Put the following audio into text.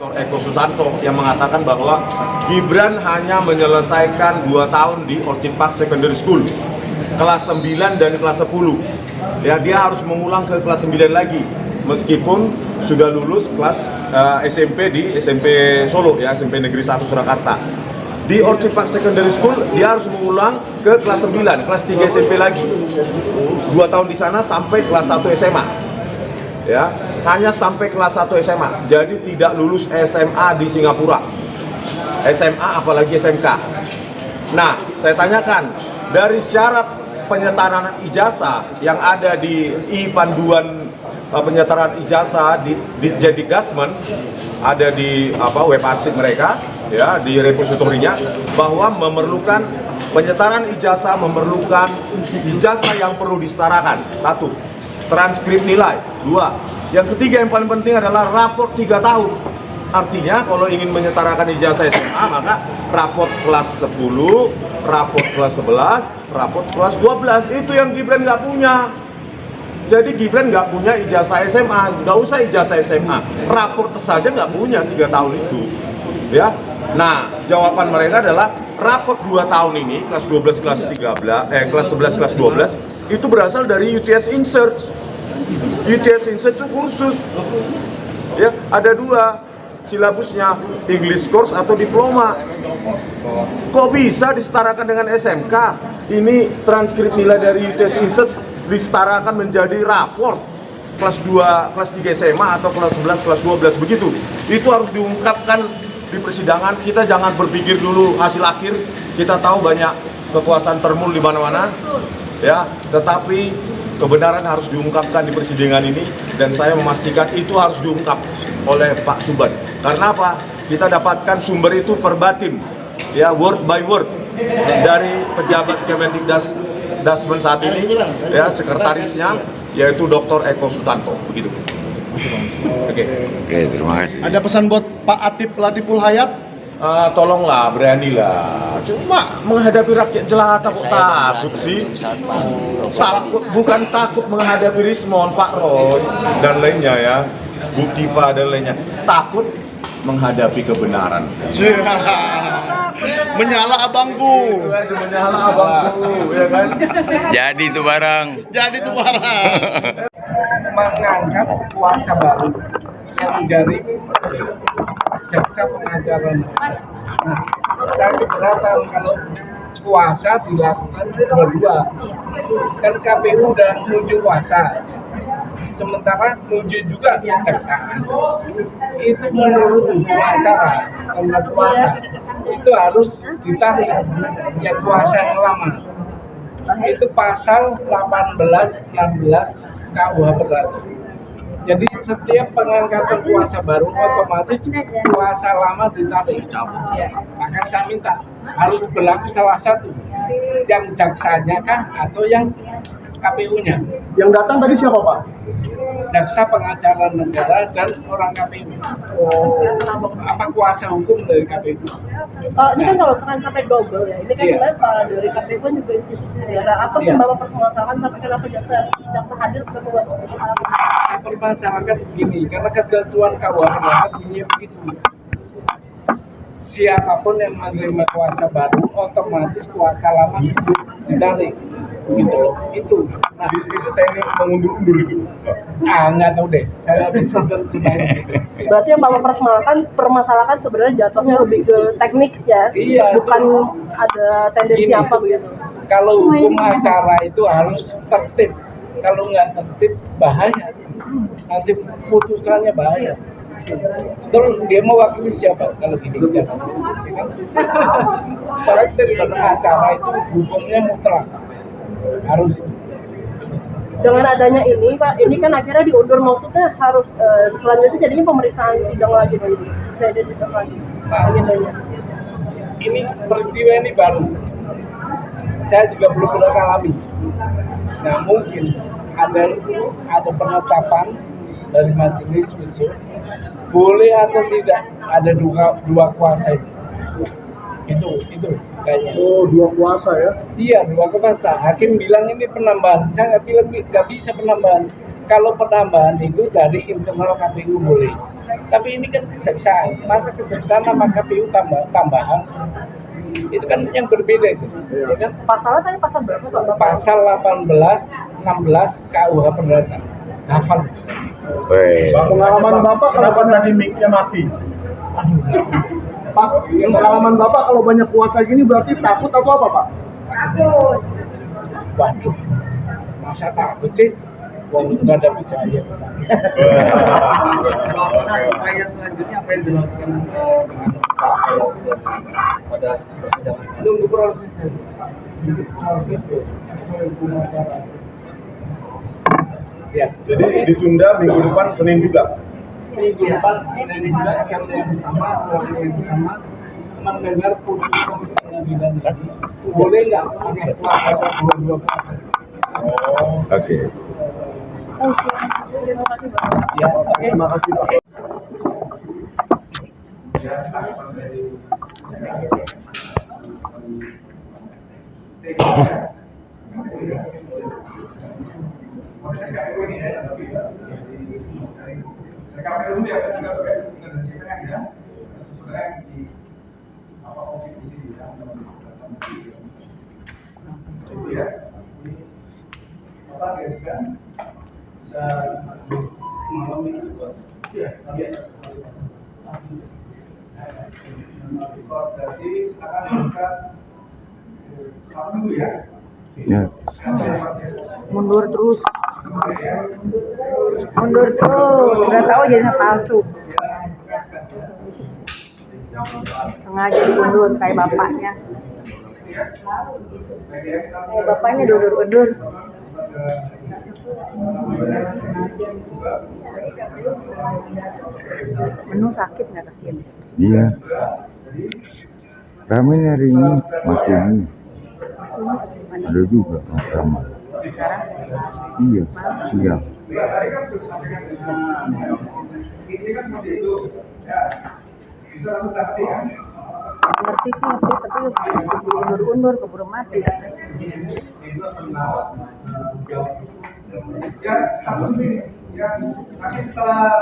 Dr. Eko Susanto yang mengatakan bahwa Gibran hanya menyelesaikan 2 tahun di Orchid Park Secondary School kelas 9 dan kelas 10. Ya, dia harus mengulang ke kelas 9 lagi meskipun sudah lulus kelas SMP di SMP Solo ya, SMP Negeri 1 Surakarta. Di Orchid Park Secondary School dia harus mengulang ke kelas 9, kelas 3 SMP lagi. 2 tahun di sana sampai kelas 1 SMA. Ya, hanya sampai kelas 1 SMA. Jadi tidak lulus SMA di Singapura. SMA apalagi SMK. Nah, saya tanyakan, dari syarat penyetaraan ijazah yang ada di panduan penyetaraan ijazah di Ditjendikdasmen, ada di web arsip mereka ya, di repositorinya, bahwa memerlukan penyetaraan ijazah, memerlukan ijazah yang perlu disetarakan. 1. Transkrip nilai. 2. Yang ketiga yang paling penting adalah raport 3 tahun. Artinya kalau ingin menyetarakan ijazah SMA, maka raport kelas 10, raport kelas 11, raport kelas 12. Itu yang Gibran nggak punya. Jadi Gibran nggak punya ijazah SMA, nggak usah ijazah SMA. Raport saja nggak punya 3 tahun itu. Ya. Nah, jawaban mereka adalah raport 2 tahun ini, kelas 12, kelas 13, kelas 11, kelas 12, itu berasal dari UTS Insert. UTS Insert itu kursus. Ya, ada 2 silabusnya, English course atau diploma. Kok bisa disetarakan dengan SMK? Ini transkrip nilai dari UTS Insert disetarakan menjadi raport kelas 2, kelas 3 SMA atau kelas 11, kelas 12 begitu. Itu harus diungkapkan di persidangan. Kita jangan berpikir dulu hasil akhir. Kita tahu banyak kekuasaan termul di mana-mana. Ya, tetapi kebenaran harus diungkapkan di persidangan ini, dan saya memastikan itu harus diungkap oleh Pak Subhan. Karena apa? Kita dapatkan sumber itu verbatim, ya, word by word dari pejabat Kemendikdasmen saat ini, ya, sekretarisnya yaitu Dr. Eko Susanto, begitu. Oke, terima kasih. Ada pesan buat Pak Atif Latiful Hayat? Tolonglah, beranilah. Cuma menghadapi rakyat jelata kok takut sih? Takut, bukan takut menghadapi Rismon, Pak Roy dan lainnya ya, Bu Tifa dan lainnya. Takut menghadapi kebenaran. Menyala abangku. Menyala abangku, ya kan? Jadi itu barang. Mengangkat kuasa baru yang dari jaksa pengacara. Nah, saya keberatan kalau kuasa dilakukan berdua. Kan KPU udah menuju kuasa, sementara menuju juga jaksa. Itu menurut pengacara, karena kuasa itu harus ditarik yang kuasa yang lama. Itu pasal 18, 16 KUH berat. Jadi setiap pengangkatan kuasa baru otomatis kuasa lama ditarik. Maka saya minta harus berlaku salah satu, yang jaksanya kah atau yang KPU-nya. Yang datang tadi siapa, Pak? Jaksa pengacara negara dan orang KPU. Apa kuasa hukum dari KPU? Ini kan kalau sampai double ya. Ini kan sebenarnya dari KPU kan juga institusi negara. Apa sih Bapak permasalahan, tapi kenapa jaksa hadir ke buat permasalahan begini, karena ketentuan KUH bunyinya begitu. Siapapun yang menerima kuasa baru, otomatis kuasa lama itu ditarik. Gitu loh. Itu. Nah, itu teknik mengundur-undur itu. Nggak tahu deh. Saya habis Berarti yang Bapak permasalahkan sebenarnya jatuhnya lebih ke teknik ya. Iya, bukan itu. Ada tendensi Gini, apa begitu. Kalau hukum acara itu harus tertib. Kalau nggak tertib bahaya. Nanti putusannya bahaya. Terus dia mau wakili siapa kalau gini kan? Tertib dalam acara itu hukumnya mutlak. Harus. Dengan adanya ini Pak, ini kan akhirnya diundur, maksudnya harus selanjutnya jadinya pemeriksaan sidang lagi begitu. Saya identitas lagi agendanya. Ini peristiwa ini baru. Saya juga belum pernah alami. Nah, mungkin ada penetapan dari majelis besok, boleh atau tidak ada dua kuasa itu kayaknya. Oh, 2 kuasa ya? Iya, 2 kuasa. Hakim bilang ini penambahan, saya nggak bilang nggak bisa penambahan kalau penambahan itu dari internal KPU boleh. Tapi ini kan kejaksaan, masa kejaksaan sama KPU tambahan, itu kan yang berbeda itu. Ya kan? Pasalnya tadi pasal berapa Pak? Bapak? Pasal 18, 16 KUH Perdata. Hafal. Weh. Pengalaman Bapak kalau tadi mic-nya mati. Pak, pengalaman Bapak kalau banyak kuasa gini berarti takut atau apa, Pak? Waduh, masa takut sih? Wong nggak ada bisa aja. Upaya selanjutnya apa yang dilakukan pada persidangan? Nunggu prosesnya. Nunggu proses sesuai hukum acara. Ya, Jadi ditunda minggu depan Senin juga. minggu depan Senin juga akan yang bersama, waktu yang bersama mendengar putusan pengadilan tadi. Boleh nggak ada Selasa dua puasa? Oke. Terima kasih Bapak. Ya, oke. Terima kasih, Pak. Ya. Mundur terus. Mundur terus. Udah tahu jadinya palsu. Sengaja diundur kayak bapaknya. Kayak bapaknya diundur-undur. Menu sakit nggak kesini? Iya. Kami hari ini masih ini. Ada juga sama. Sekarang Iya, siang. ngerti sih ngerti tapi diundur-undur keburu mati. Setelah